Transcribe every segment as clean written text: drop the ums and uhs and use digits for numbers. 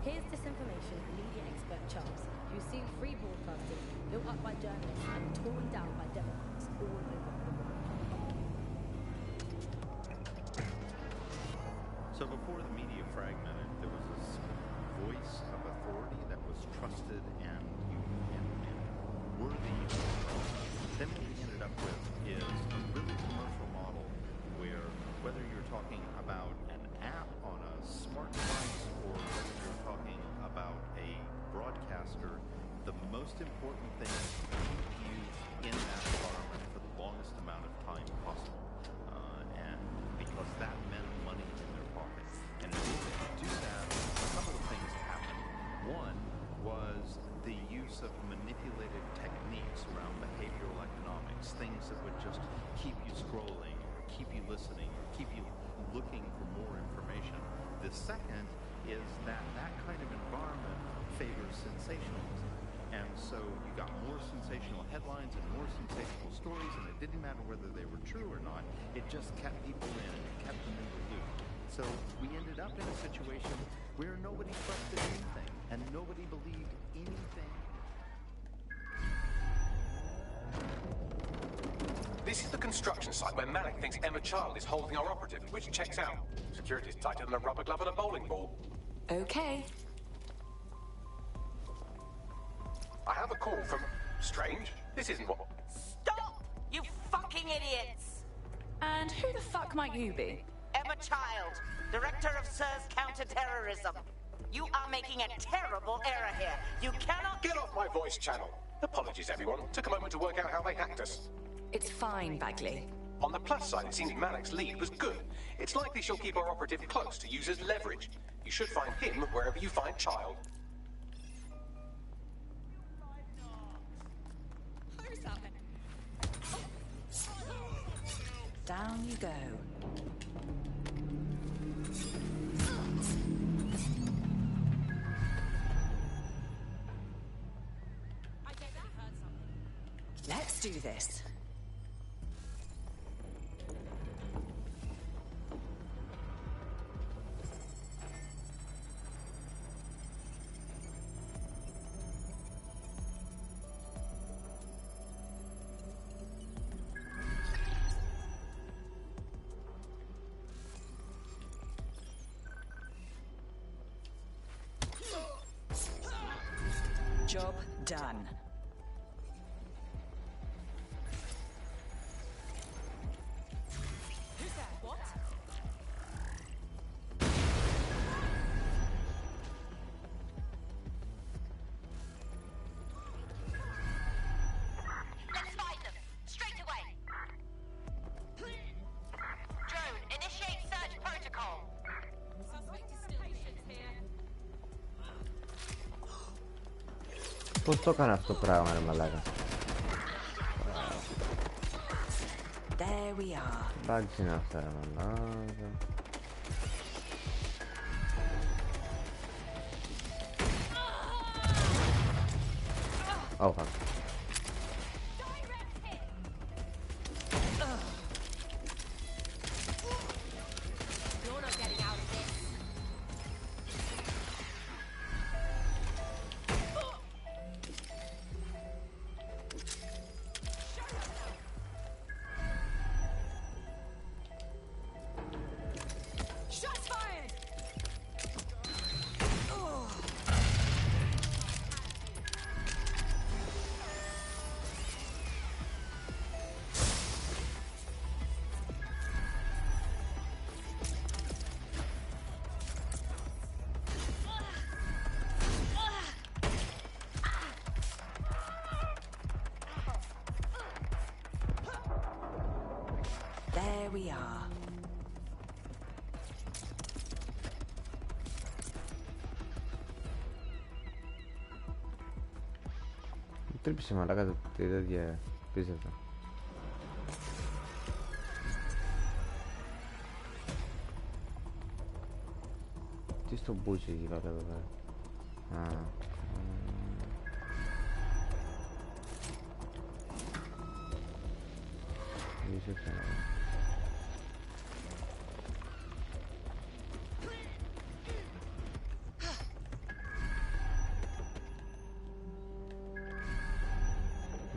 Here's disinformation media expert Charles, who's seen free broadcasting built up by journalists and torn down by Democrats all over the world. So before the media fragmented, there was this voice of authority that was trusted and worthy of trust. Then what we ended up with is a really commercial model where whether you're talking about an app on a smart device or whether you're talking about a broadcaster, the most important thing is to keep you in that environment for the longest amount of time possible. And because that meant money in their pocket. And in order to do that, a couple of things happened. One was the use of manipulated techniques around behavioral economics, things that would just keep you scrolling, or keep you listening, or keep you looking for more information. The second is that kind of environment favors sensationalism. And so you got more sensational headlines and more sensational stories, and it didn't matter whether they were true or not. It just kept people in, and it kept them in the loop. So we ended up in a situation where nobody trusted anything, and nobody believed anything. This is the construction site where Malik thinks Emma Child is holding our operative, which checks out. Security's tighter than a rubber glove at a bowling ball. Okay. I have a call from... Strange. This isn't what... Stop, you fucking idiots! And who the fuck might you be? Emma Child, Director of SIRS Counterterrorism. You are making a terrible error here. You cannot... Get off my voice channel. Apologies, everyone. Took a moment to work out how they hacked us. It's fine, Bagley. On the plus side, it seems Malik's lead was good. It's likely she'll keep our operative close to use as leverage. You should find him wherever you find Child. Down you go. Let's do this. Job done. Who's there? What? Let's find them. Straight away. Drone, initiate search protocol. Suspect is still here. Πώς το έκανα αυτό το πράγμα, ρε μαλάκα? There we are. Εντάξει είναι αυτά, ρε μαλάκα. Oh, fuck. You're not getting out of this. Shots fired! There we are. Τρύπησε μαλάκα το τέτοια πίστευτα. Τι στο μπούτσι εκεί πέρα εδώ πέρα.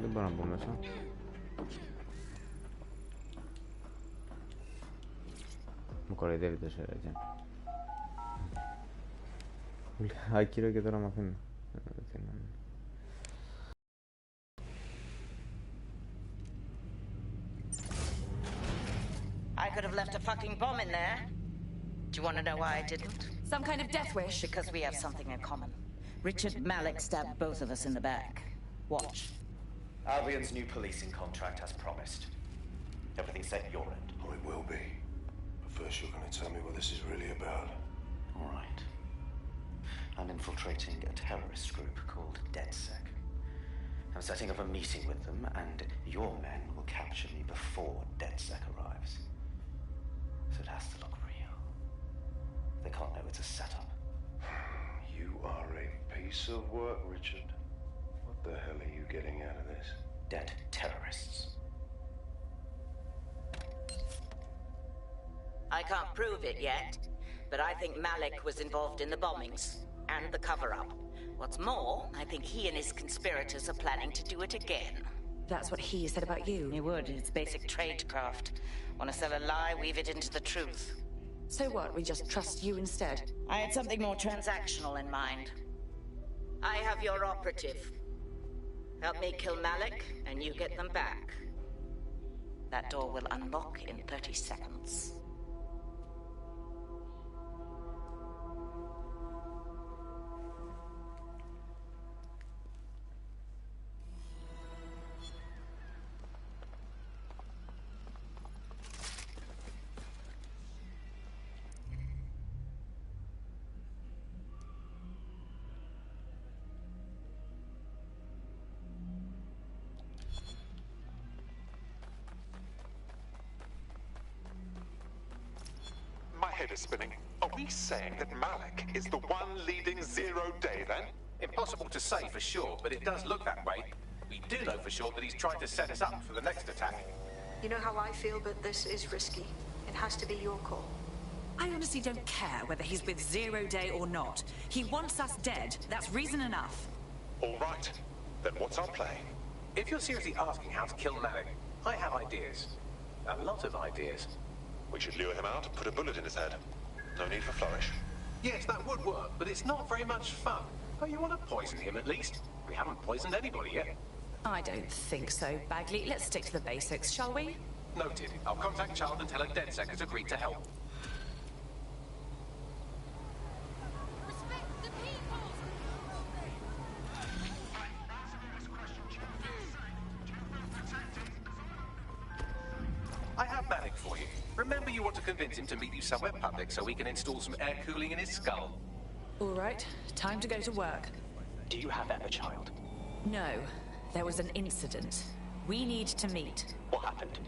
한 번 안 보면서. Ancora devi piacere. Hai chiesto che drama fin. I could have left a fucking bomb in there. Do you want to know why I didn't? Some kind of death wish? Because we have something in common. Richard Malik stabbed both of us in the back. Watch. Albion's new policing contract as promised. Everything set at your end. Oh, it will be. But first you're going to tell me what this is really about. All right. I'm infiltrating a terrorist group called DedSec. I'm setting up a meeting with them, and your men will capture me before DedSec arrives. So it has to look real. They can't know it's a setup. You are a piece of work, Richard. What the hell are you getting out of this? Dead terrorists. I can't prove it yet, but I think Malik was involved in the bombings and the cover-up. What's more, I think he and his conspirators are planning to do it again. That's what he said about you. He would. It's basic tradecraft. Want to sell a lie, weave it into the truth. So what? We just trust you instead? I had something more transactional in mind. I have your operative. Help me kill Malik, and you get them back. That door will unlock in 30 seconds. My head is spinning. Are we saying that Malik is the one leading Zero Day, then? Impossible to say for sure, but it does look that way. We do know for sure that he's trying to set us up for the next attack. You know how I feel, but this is risky. It has to be your call. I honestly don't care whether he's with Zero Day or not. He wants us dead. That's reason enough. All right. Then what's our play? If you're seriously asking how to kill Malik, I have ideas. A lot of ideas. We should lure him out and put a bullet in his head. No need for flourish. Yes, that would work, but it's not very much fun. Oh, you want to poison him at least? We haven't poisoned anybody yet. I don't think so, Bagley. Let's stick to the basics, shall we? Noted. I'll contact Child and tell her DedSec has agreed to help. Respect the people! I have Malik for you. Remember, you want to convince him to meet you somewhere public so we can install some air cooling in his skull. All right, time to go to work. Do you have Everchild? No, there was an incident. We need to meet. What happened?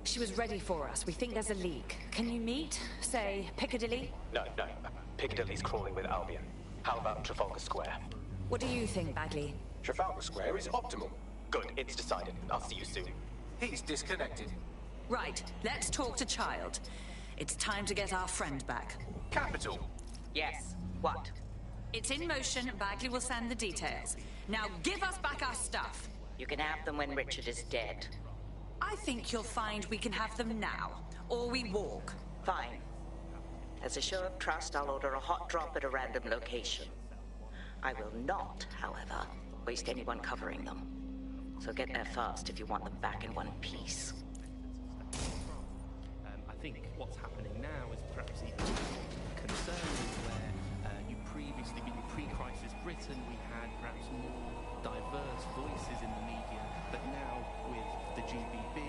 She was ready for us. We think there's a leak. Can you meet? Say, Piccadilly? No. Piccadilly's crawling with Albion. How about Trafalgar Square? What do you think, Bagley? Trafalgar Square is optimal. Good, it's decided. I'll see you soon. He's disconnected. Right, let's talk to Child. It's time to get our friend back. Capital. Yes. What? It's in motion. Bagley will send the details. Now give us back our stuff. You can have them when Richard is dead. I think you'll find we can have them now, or we walk. Fine. As a show of trust, I'll order a hot drop at a random location. I will not, however, waste anyone covering them. So get there fast if you want them back in one piece. I think what's happening now is perhaps even concerning where in pre-crisis Britain, we had perhaps more diverse voices in the media, but now with the GBB,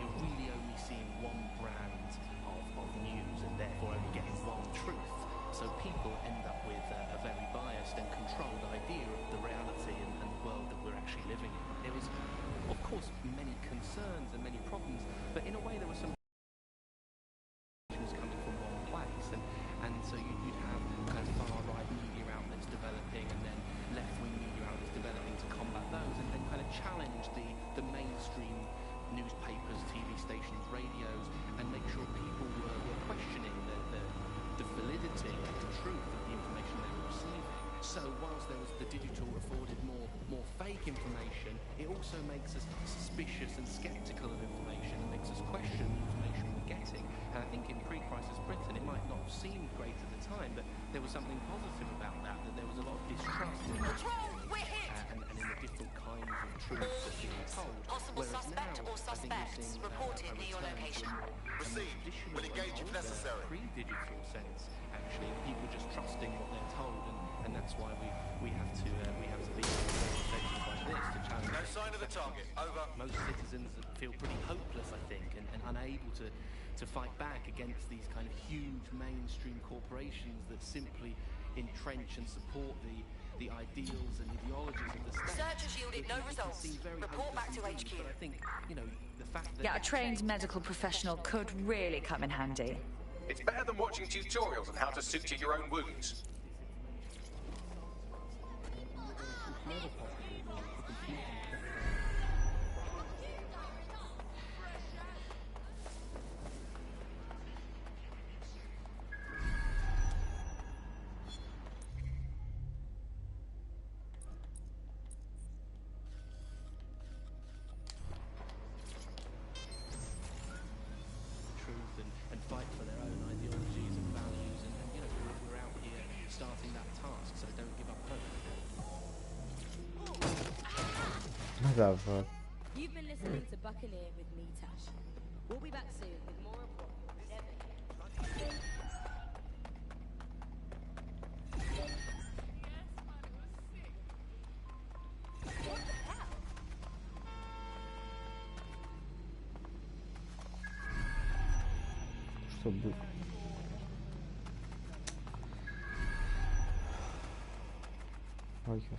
you're really only seeing one brand of news and therefore only getting one truth. So people end up with a very biased and controlled idea of the reality and the world that we're actually living in. There was, of course, many concerns and many problems, but in a way there was some coming from one place, and so you'd have kind of far-right media outlets developing and then left-wing media outlets developing to combat those and then kind of challenge the mainstream newspapers, TV stations, radios, and make sure people were questioning the validity and the truth of the information they were receiving. So whilst there was the digital afforded more fake information, it also makes us suspicious and sceptical of information and makes us question the information we're getting. And I think in pre-crisis Britain, it might not have seemed great at the time, but there was something positive about that there was a lot of distrust in and in the different kinds of truths that being told. Possible suspect or suspects reported near your location. Received. Will engage if necessary. Pre-digital sense, actually, people just trusting what they're told, and that's why we have to be in conversations like this to challenge. No sign of the target. Over. Most citizens feel pretty hopeless, I think, and unable to fight back against these kind of huge mainstream corporations that simply entrench and support the ideals and ideologies of the state. Search has yielded no results. Report back to HQ. But I think, the fact that... Yeah, a trained medical professional could really come in handy. It's better than watching tutorials on how to suture your own wounds. and fight for their own ideologies and values, and we're out here starting that task, so don't give up hope. What the fuck? You've been listening to Buccaneer with me, Tash. We'll be back soon with more of what was never here. Что будет? Ой, господи.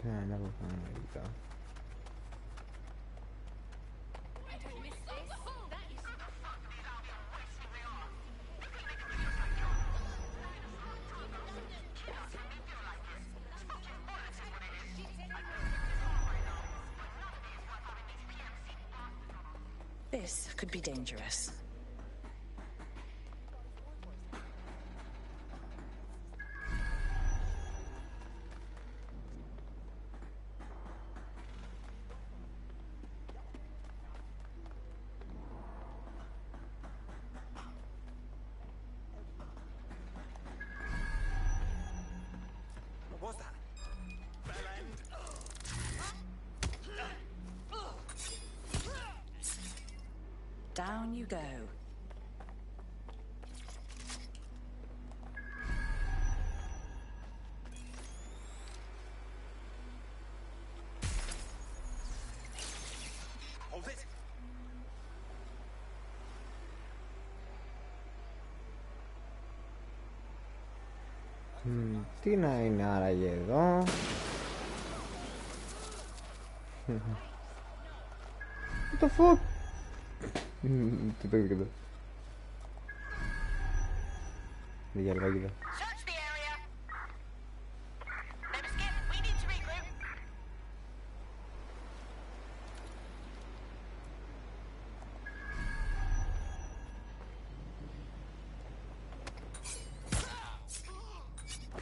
Never mind. This could be dangerous. What was that? Down you go. Hold it. Τι να είναι άραγε εδώ? What the fuck? Τι το είδε? Δεν γέλα, κοίτα. Search the area. Name skip. We need to regroup.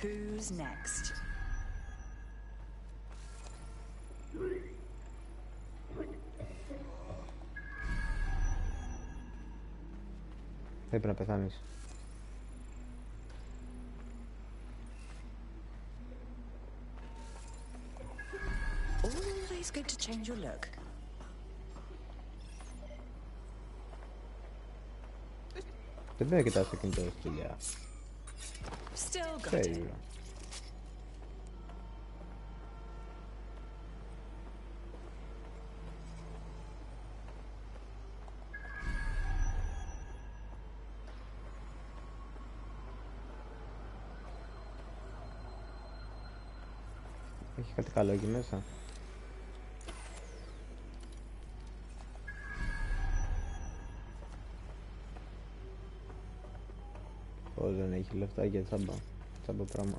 Who's next? Πρέπει να πεθάνεις. Always good to change your look. Δεν πρέπει να κοιτάς το κινητό στη δουλειά. Still got it. Έχει κάτι καλό εκεί μέσα. Πώς δεν έχει λεφτά για τσάμπα. Τσάμπα πράγμα.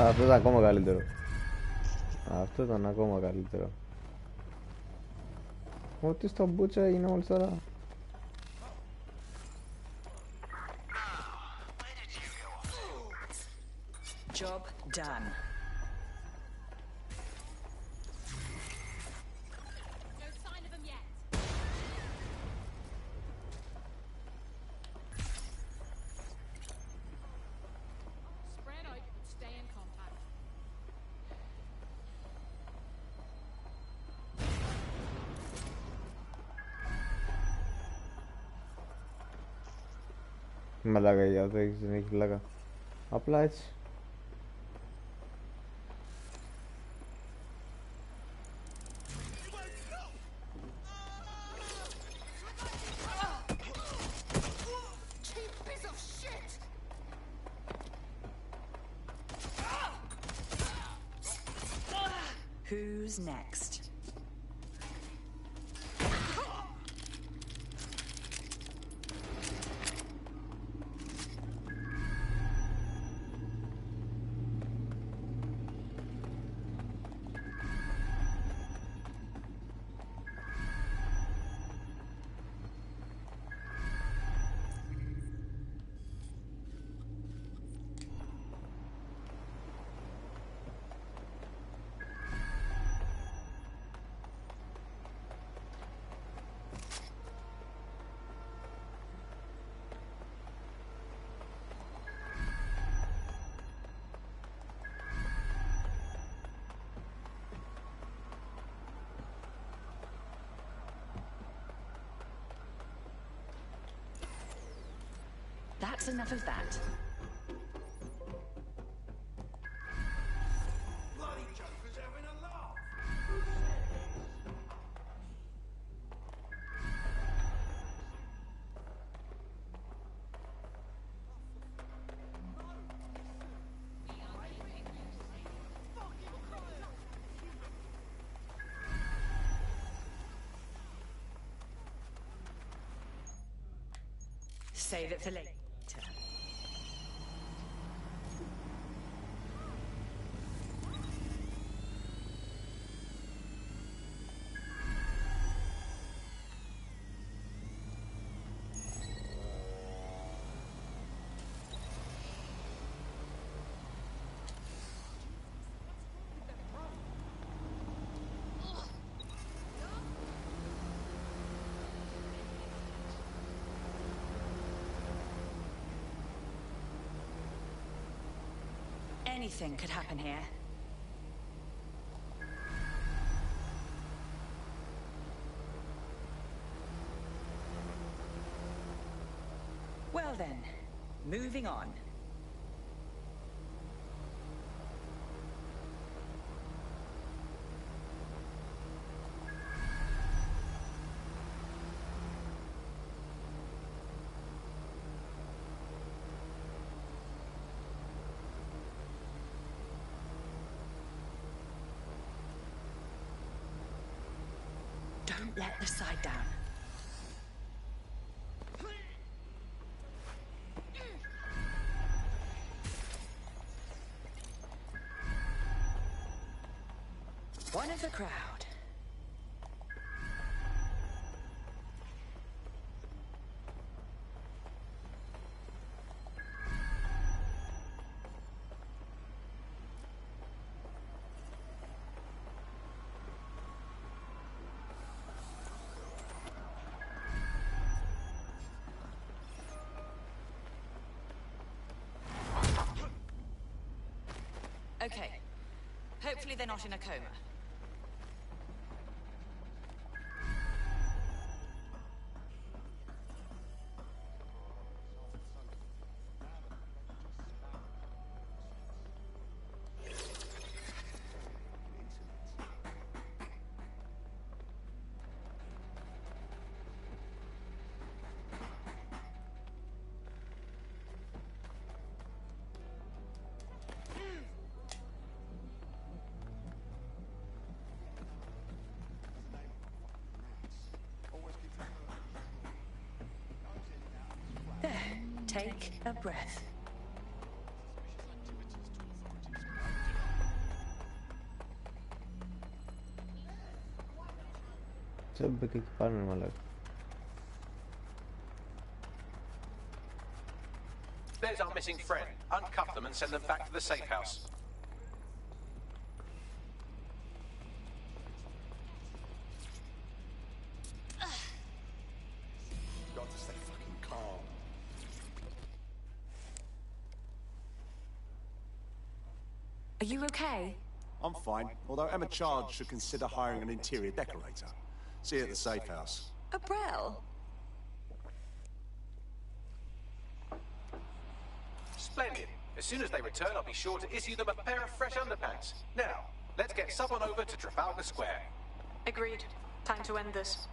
Αυτό ήταν ακόμα καλύτερο. Αυτό ήταν ακόμα καλύτερο. Ό,τι στο μπούτσα είναι όλη τώρα. Job done. No sign of him yet. Spread out and stay in contact. Μαλάκα για αυτό δεν έχει πλάκα. Απλά έτσι. Who's next? That's enough of that. Bloody Joker's having a laugh. Save it for later. Anything could happen here. Well then, moving on. Don't let the side down. One of the crowd. Okay. Hopefully they're not in a coma. Take a breath. Sebbe che fanno male. There's our missing friend. Uncuff them and send them back to the safe house. Got to stay fucking calm. Are you okay? I'm fine, although Emma Chard should consider hiring an interior decorator. See you at the safe house. Abrel? Splendid. As soon as they return, I'll be sure to issue them a pair of fresh underpants. Now, let's get someone over to Trafalgar Square. Agreed. Time to end this.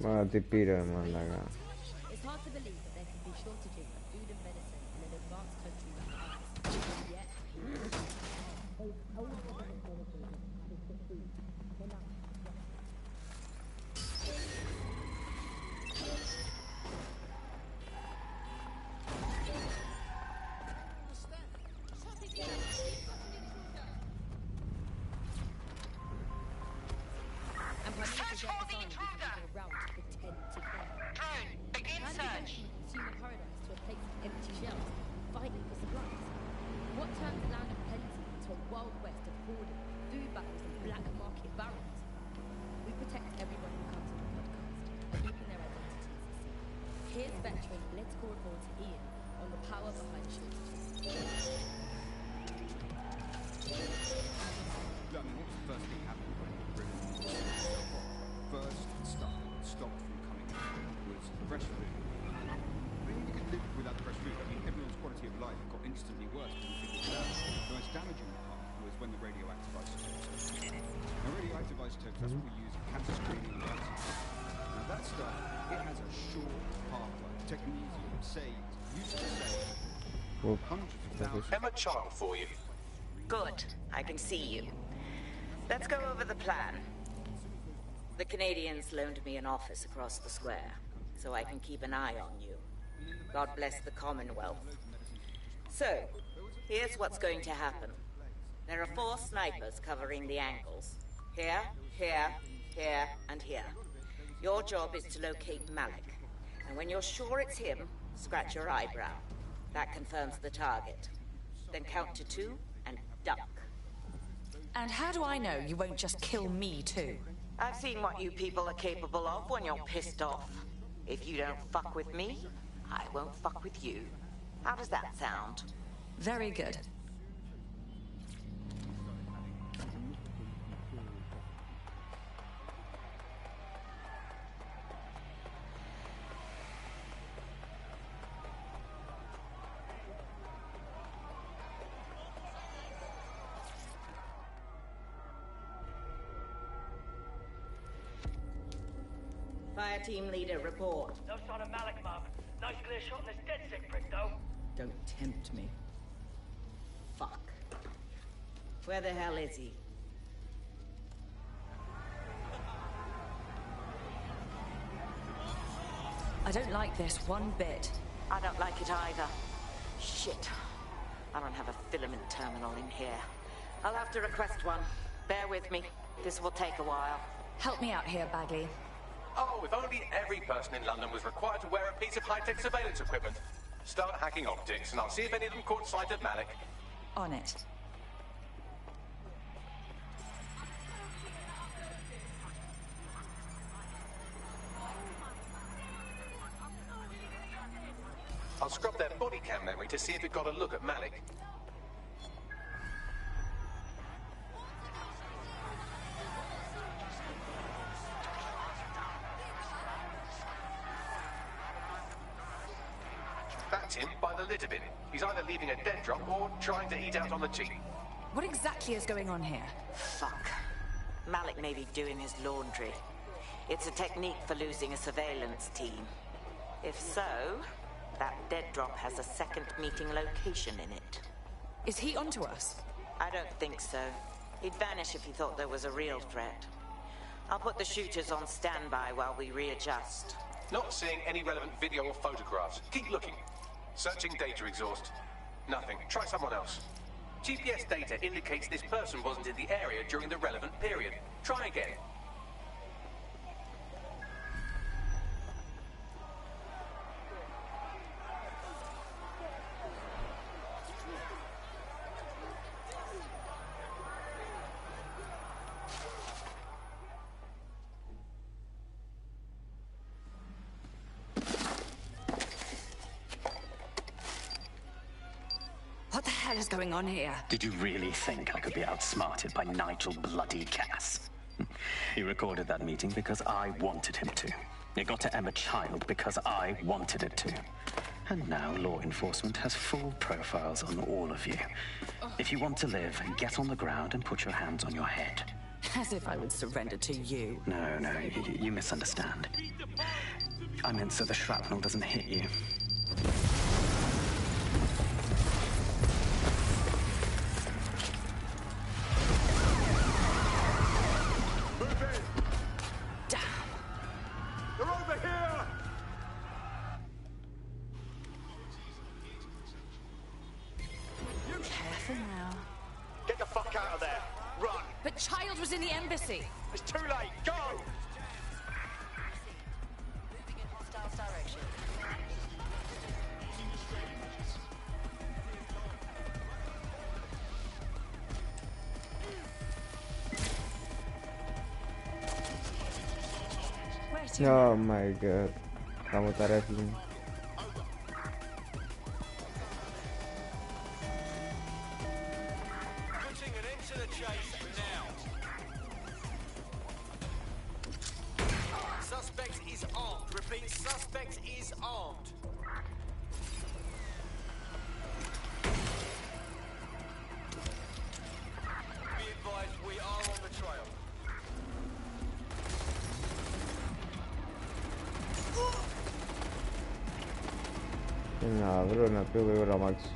Ma ti pira raga. It's hard to believe that there can be shortages of food and medicine in an advanced country like ours. Yet, Search for the intruder! Drone, begin search! Consumer paradise to a place of empty shelves, fighting for supplies. What turns the land of plenty into a wild west of hoarding, food battles and black market barons? We protect everyone who comes on the podcast, keeping their identities a secret. Here's veteran political reporter Ian on the power behind shortages. London, what was the first thing happened when Britain first stopped from coming in was fresh food. I mean, you could live without fresh food. I mean, everyone's quality of life got instantly worse when you figured it out. The most damaging part was when the radioactive isotopes. Now, radioactive isotopes, that's what we use in cancer screening and cancer. Now, that stuff, it has a short half-life. Technetium used to save hundreds of thousands. Emma Child for you. Good. I can see you. Let's go over the plan. The Canadians loaned me an office across the square, so I can keep an eye on you. God bless the Commonwealth. So, here's what's going to happen. There are 4 snipers covering the angles. Here, here, here, and here. Your job is to locate Malik. And when you're sure it's him, scratch your eyebrow. That confirms the target. Then count to 2 and duck. And how do I know you won't just kill me too? I've seen what you people are capable of when you're pissed off. If you don't fuck with me, I won't fuck with you. How does that sound? Very good. Fire team leader, report. No sign of Malik, Mum. Nice clear shot on this DedSec prick, though. Don't tempt me. Fuck. Where the hell is he? I don't like this one bit. I don't like it either. Shit. I don't have a filament terminal in here. I'll have to request one. Bear with me. This will take a while. Help me out here, Bagley. Oh, if only every person in London was required to wear a piece of high-tech surveillance equipment. Start hacking optics, and I'll see if any of them caught sight of Malik. On it. I'll scrub their body cam memory to see if it got a look at Malik. That's him by the litter bin. He's either leaving a dead drop or trying to eat out on the cheap. What exactly is going on here? Fuck. Malik may be doing his laundry. It's a technique for losing a surveillance team. If so, that dead drop has a second meeting location in it. Is he onto us? I don't think so. He'd vanish if he thought there was a real threat. I'll put the shooters on standby while we readjust. Not seeing any relevant video or photographs. Keep looking. Searching data exhaust. Nothing. Try someone else. GPS data indicates this person wasn't in the area during the relevant period. Try again. What the hell is going on here? Did you really think I could be outsmarted by Nigel bloody Cass? He recorded that meeting because I wanted him to. It got to Emma Child because I wanted it to. And now law enforcement has full profiles on all of you. If you want to live, get on the ground and put your hands on your head. As if I would surrender to you. No, you misunderstand. I meant so the shrapnel doesn't hit you. It's too late. Go! Oh my god. Kamu tarehin. Putting an end to the chase now. Suspect is armed. Repeat, suspect is armed. Be advised, we are on the trail. Να βρω να πιο γρήγορα μάξι.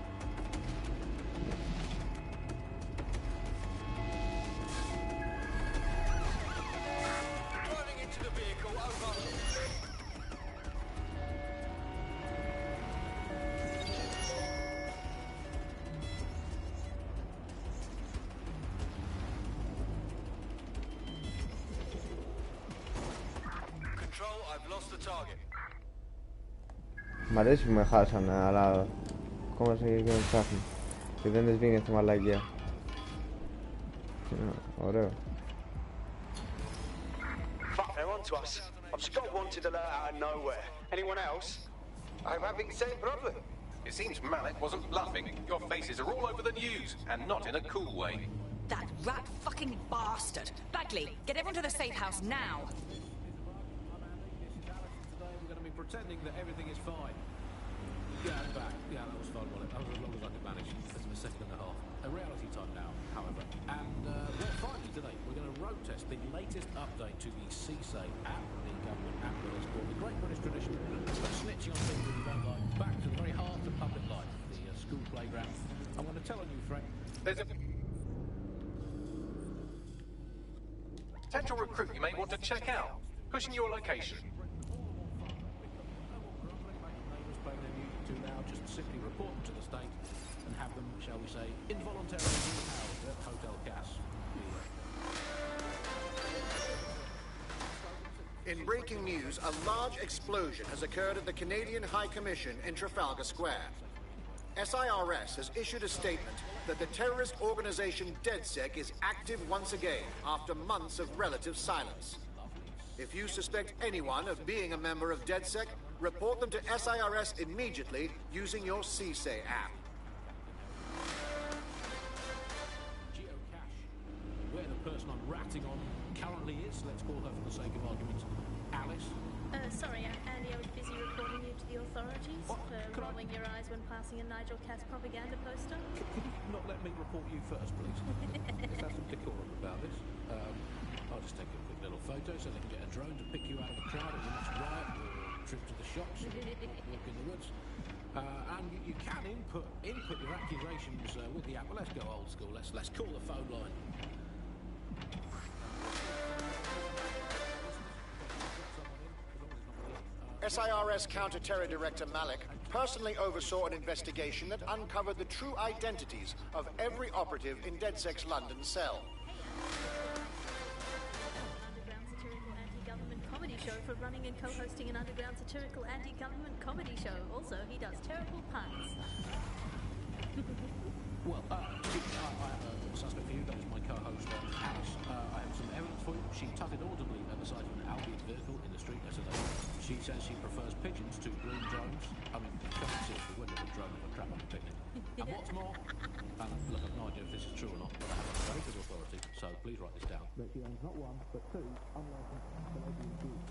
Control, I've lost the target. Μ' αρέσει που με χάσανε, αλλά ακόμα σε και με ψάχνει. Και δεν σβήνει αυτή η μαλακία. Ωραίο. Fuck, they're onto us. I've just got wanted alert out of nowhere. Anyone else? I'm having the same problem. It seems Malik wasn't bluffing. Your faces are all over the news, and not in a cool way. That rat fucking bastard. Bagley, get everyone to the safe house now. We're going to be pretending that everything is fine. Yeah, I'm back. Yeah, that was fun, wasn't it? That was as long as I could manage. That's a second and a half. A reality time now, however. And, well, finally today, we're going to road test the latest update to the CSAY app, the government app that is called the Great British Tradition of snitching on things that you don't like, back to the very heart of public life, the school playground. I'm going to tell on you, Frank. There's a potential recruit you may want to check out. Pushing your location. To now just simply report them to the state and have them, shall we say, involuntarily housed at Hotel Cass. In breaking news, a large explosion has occurred at the Canadian High Commission in Trafalgar Square. SIRS has issued a statement that the terrorist organization DedSec is active once again after months of relative silence. If you suspect anyone of being a member of DedSec, report them to SIRS immediately using your CSAY app. Geocache. Where the person I'm ratting on currently is, let's call her for the sake of argument, Alice. Sorry, Andy, I was busy reporting you to the authorities for rolling your eyes when passing a Nigel Cass propaganda poster. Could you not let me report you first, please? Let's have some decorum about this. I'll just take a quick little photo so they can get a drone to pick you out of the crowd at the next riot or trip to the shops, walk in the woods. And you can input your accusations with the app. Well, let's go old school. Let's call the phone line. SIRS Counter-Terror Director Malik personally oversaw an investigation that uncovered the true identities of every operative in DedSec's London cell. Comedy show for running and co-hosting an underground satirical anti-government comedy show. Also, he does terrible puns. Well, suspect for you, that was my co-host, Alice. I have some evidence for you. She tutted audibly at the sight of an Albion vehicle in the street yesterday. She says she prefers pigeons to green drones. I mean, seriously, when does a drone have a crap on a picnic? And what's more, look, I've no idea if this is true or not, but I have a very good authority, so please write this down. That she owns not one, but two unlicensed Canadian Jews.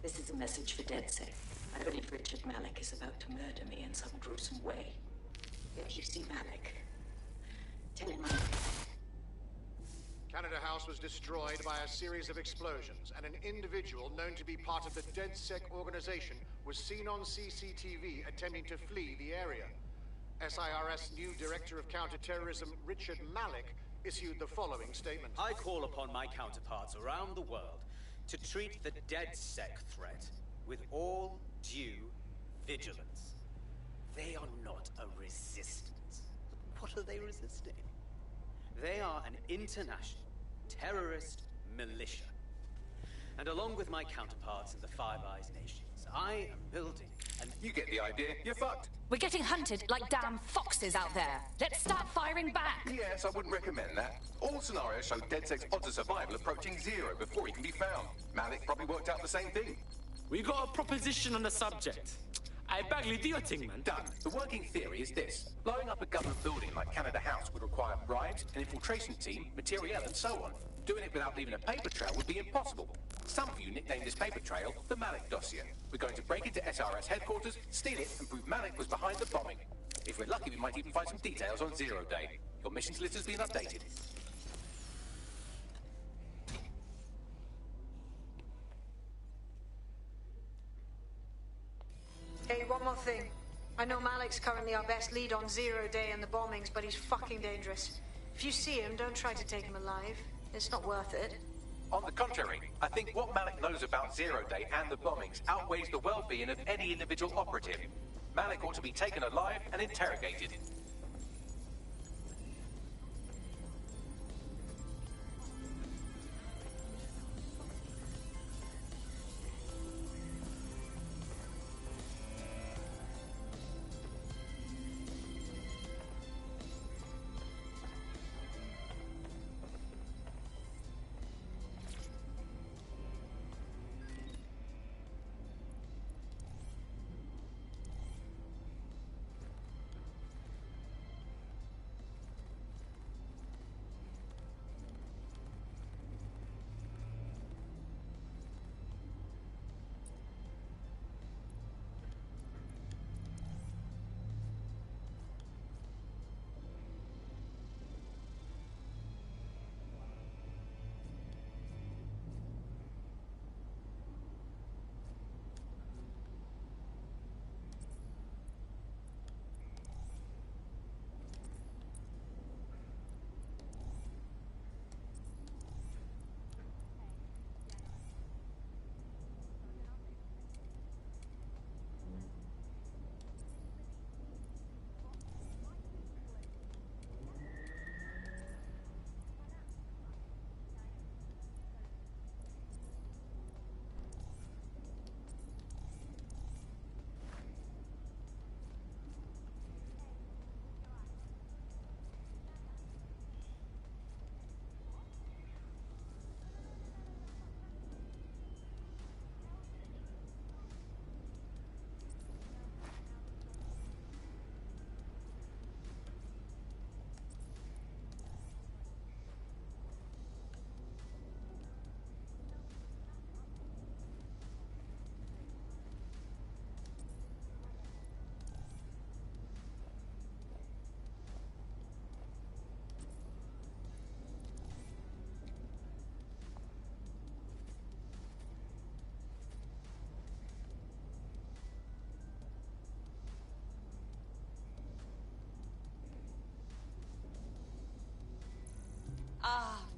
This is a message for DedSec. I believe Richard Malik is about to murder me in some gruesome way. If you see Malik, tell him I'm... Canada House was destroyed by a series of explosions, and an individual known to be part of the DedSec organization was seen on CCTV attempting to flee the area. SIRS new Director of Counterterrorism, Richard Malik, issued the following statement. I call upon my counterparts around the world to treat the DedSec threat with all due vigilance. They are not a resistance. What are they resisting? They are an international terrorist militia. And along with my counterparts in the Five Eyes nations, I am building an... You get the idea. You're fucked. We're getting hunted like damn foxes out there. Let's start firing back. Yes, I wouldn't recommend that. All scenarios show DedSec's odds of survival approaching 0 before he can be found. Malik probably worked out the same thing. We got a proposition on the subject. I Bagley, do your thing, man. Done. The working theory is this. Blowing up a government building like Canada House would require bribes, an infiltration team, materiel, and so on. Doing it without leaving a paper trail would be impossible. Some of you nicknamed this paper trail the Malik dossier. We're going to break into SRS headquarters, steal it, and prove Malik was behind the bombing. If we're lucky, we might even find some details on 0 Day. Your missions list has been updated. Hey, one more thing. I know Malik's currently our best lead on 0 Day and the bombings, but he's fucking dangerous. If you see him, don't try to take him alive. It's not worth it. On the contrary, I think what Malik knows about 0 Day and the bombings outweighs the well-being of any individual operative. Malik ought to be taken alive and interrogated.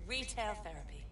Retail therapy.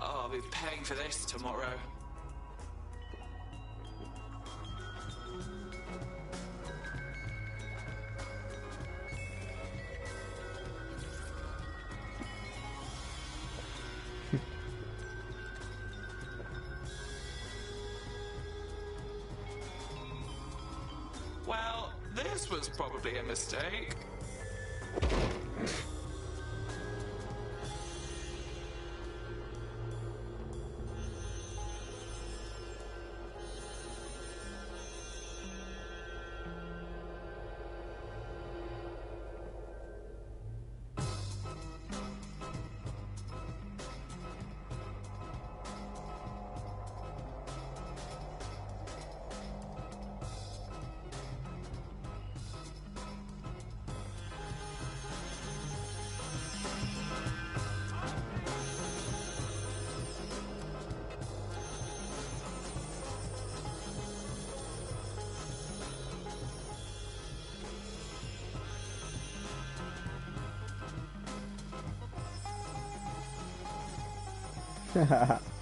I'll be paying for this tomorrow. Well, this was probably a mistake. Haha.